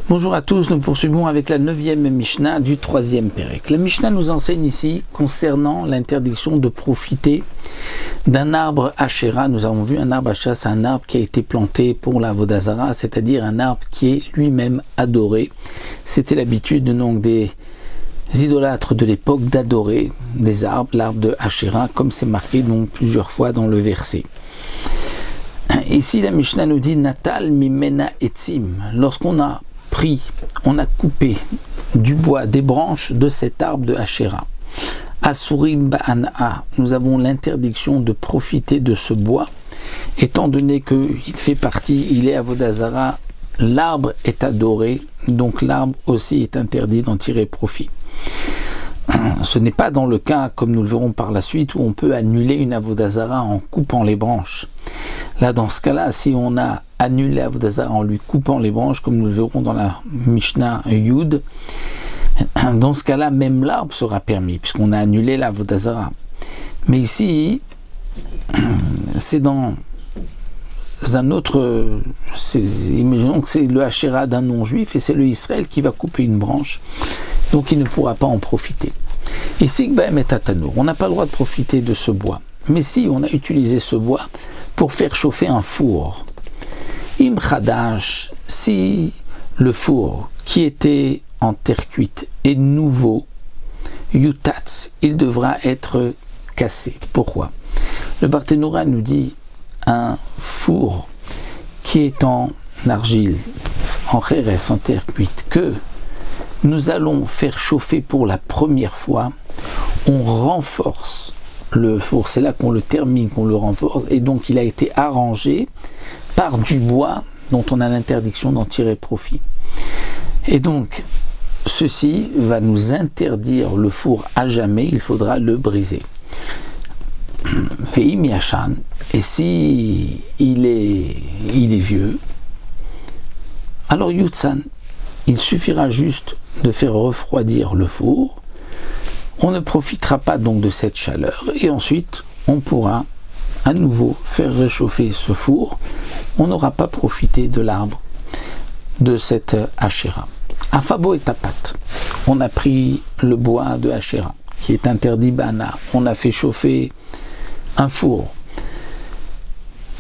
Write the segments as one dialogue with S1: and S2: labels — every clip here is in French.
S1: Bonjour à tous, nous poursuivons avec la 9e Mishnah du 3e Pérec. La Mishnah nous enseigne ici concernant l'interdiction de profiter d'un arbre Asherah. Nous avons vu un arbre Asherah, c'est un arbre qui a été planté pour la Avodah Zarah, c'est-à-dire un arbre qui est lui-même adoré. C'était l'habitude donc des idolâtres de l'époque d'adorer des arbres, l'arbre de Asherah, comme c'est marqué donc plusieurs fois dans le verset. Ici la Mishnah nous dit Natal mimena etzim. Lorsqu'on a coupé du bois, des branches de cet arbre de Asherah. Asurim ba'an'a, nous avons l'interdiction de profiter de ce bois, étant donné qu'il fait partie, il est Avodah Zarah, l'arbre est adoré, donc l'arbre aussi est interdit d'en tirer profit. Ce n'est pas dans le cas, comme nous le verrons par la suite, où on peut annuler une Avodah Zarah en coupant les branches. Là, dans ce cas-là, si on a annulé Avodah Zarah en lui coupant les branches, comme nous le verrons dans la Mishnah Yud, dans ce cas-là, même l'arbre sera permis, puisqu'on a annulé la Avodah Zarah. Mais ici, c'est dans un autre... imaginons que c'est le Asherah d'un non-juif, et c'est le Israël qui va couper une branche, donc il ne pourra pas en profiter. Ici, on n'a pas le droit de profiter de ce bois. Mais si on a utilisé ce bois pour faire chauffer un four, Im Khadash, si le four qui était en terre cuite est nouveau, Yutatz, il devra être cassé. Pourquoi? Le Barthénoura nous dit un four qui est en argile, en khérès, en terre cuite, que nous allons faire chauffer pour la première fois, on renforce le four, c'est là qu'on le termine, qu'on le renforce, et donc il a été arrangé par du bois dont on a l'interdiction d'en tirer profit. Et donc, ceci va nous interdire le four à jamais, il faudra le briser. Ve'im yashan, et si il est vieux, alors yutsan, il suffira juste de faire refroidir le four. On ne profitera pas donc de cette chaleur et ensuite on pourra à nouveau faire réchauffer ce four. On n'aura pas profité de l'arbre de cette Asherah. Afabo et tapat. On a pris le bois de Asherah qui est interdit bana. On a fait chauffer un four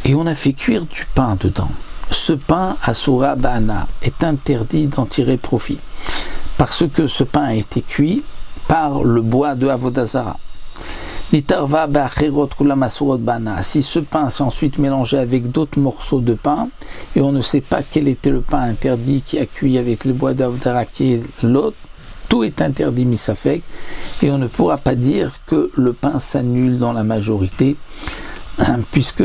S1: et on a fait cuire du pain dedans. Ce pain asura bana est interdit d'en tirer profit parce que ce pain a été cuit par le bois de Avodah Zarah. Si ce pain s'est ensuite mélangé avec d'autres morceaux de pain et on ne sait pas quel était le pain interdit qui a cuit avec le bois de Avodah Zarah qui est l'autre, tout est interdit misafek et on ne pourra pas dire que le pain s'annule dans la majorité puisque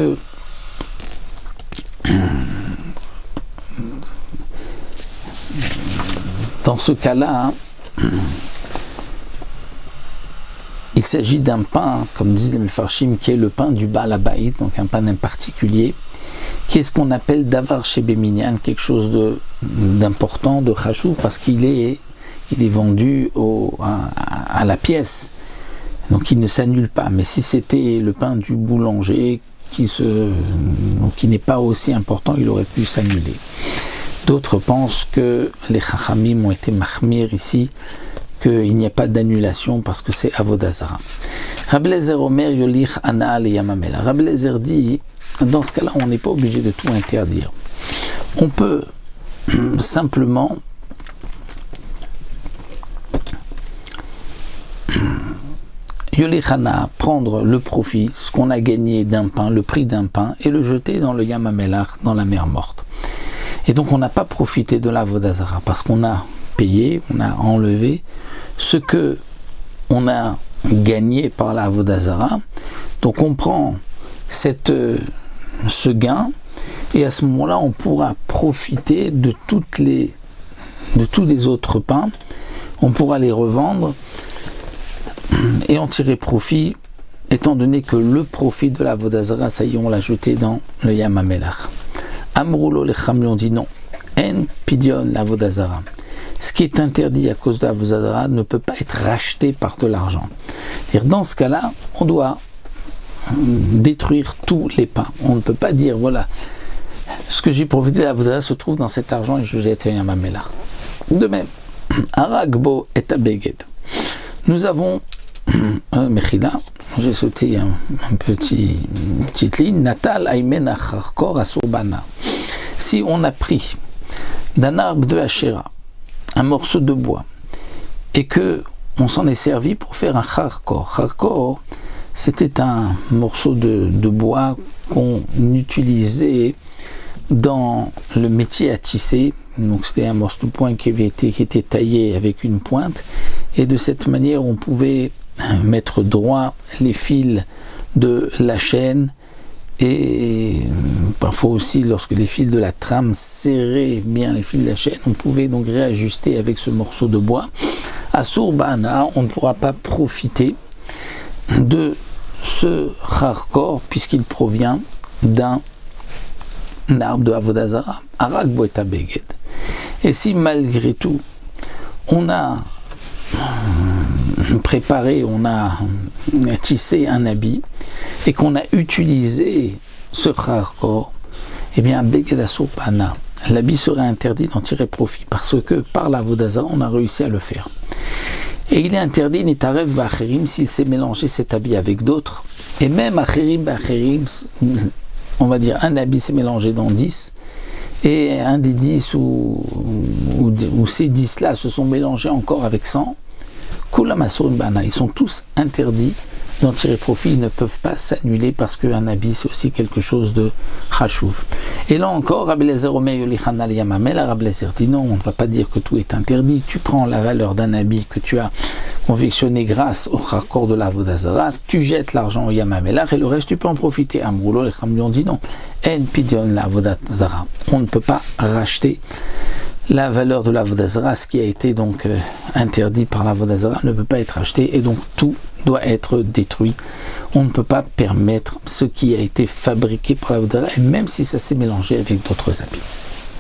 S1: dans ce cas-là, il s'agit d'un pain, comme disent les Mefarshim, qui est le pain du Baal Habayit, donc un pain en particulier, qui est ce qu'on appelle Davar Shebeminyan, quelque chose d'important, de Chashou, parce qu'il est vendu à la pièce, donc il ne s'annule pas. Mais si c'était le pain du boulanger, qui n'est pas aussi important, il aurait pu s'annuler. D'autres pensent que les Chachamim ont été mahmir ici, qu'il n'y a pas d'annulation parce que c'est Avodah Zarah. Rabbi Eliezer Omer Yolich Ana le Yamamela. Rabbi Eliezer dit, dans ce cas-là, on n'est pas obligé de tout interdire. On peut simplement Yolich Ana, prendre le profit, ce qu'on a gagné d'un pain, le prix d'un pain, et le jeter dans le Yamamelach, dans la mer morte. Et donc on n'a pas profité de la Avodah Zarah parce qu'on a payé, on a enlevé ce que on a gagné par la Avodah Zarah. Donc on prend ce gain et à ce moment-là on pourra profiter de tous les autres pains, on pourra les revendre et en tirer profit étant donné que le profit de la Avodah Zarah, ça y est, on l'a jeté dans le Yam HaMelach. Amroulo les Chamlion dit non. En pidion la Avodah Zarah. Ce qui est interdit à cause de la Avodah Zarah ne peut pas être racheté par de l'argent. C'est-à-dire, dans ce cas-là, on doit détruire tous les pains. On ne peut pas dire, voilà, ce que j'ai profité de la Avodah Zarah se trouve dans cet argent et je jette un Yam HaMelach. De même, Aragbo et Abeged. Nous avons, Mechila, j'ai sauté une petite ligne, Natal Aymen Acharkor Asurbana. Si on a pris d'un arbre de Hachéra un morceau de bois et que on s'en est servi pour faire un charkor. Charkor, c'était un morceau de bois qu'on utilisait dans le métier à tisser. Donc c'était un morceau de bois qui était taillé avec une pointe, et de cette manière on pouvait mettre droit les fils de la chaîne, et parfois aussi lorsque les fils de la trame serraient bien les fils de la chaîne, on pouvait donc réajuster avec ce morceau de bois. À Surbana, on ne pourra pas profiter de ce charkor puisqu'il provient d'un arbre de Avodah Zara, Aragbo et Abeged. Et si malgré tout on a préparé, on a tissé un habit et qu'on a utilisé ce charkor, eh bien Abeged Surbana, l'habit serait interdit d'en tirer profit parce que par l'Avodah Zara on a réussi à le faire. Et il est interdit Nitarev B'Acherim s'il s'est mélangé cet habit avec d'autres. Et même Acherim B'Acherim, on va dire un habit s'est mélangé dans 10, et un des 10 ou ces 10-là se sont mélangés encore avec 100. Kulam Asurim Bana, ils sont tous interdits d'en tirer profit, ils ne peuvent pas s'annuler parce qu'un habit c'est aussi quelque chose de chashuv. Et là encore, Rabbi Eliezer Omer Yolichan al Yamamel, Rabbi Eliezer dit non, on ne va pas dire que tout est interdit, tu prends la valeur d'un habit que tu as confectionné grâce au charkor de l'Avodah Zara, tu jettes l'argent au Yamamelach et le reste tu peux en profiter. Amroulo, les Chachamim dit non, En Pidyon l'Avodah Zara, on ne peut pas racheter la valeur de l'Avodah Zara, ce qui a été donc interdit par l'Avodah Zara ne peut pas être acheté, et donc tout doit être détruit. On ne peut pas permettre ce qui a été fabriqué par l'Avodah Zara, et même si ça s'est mélangé avec d'autres habits.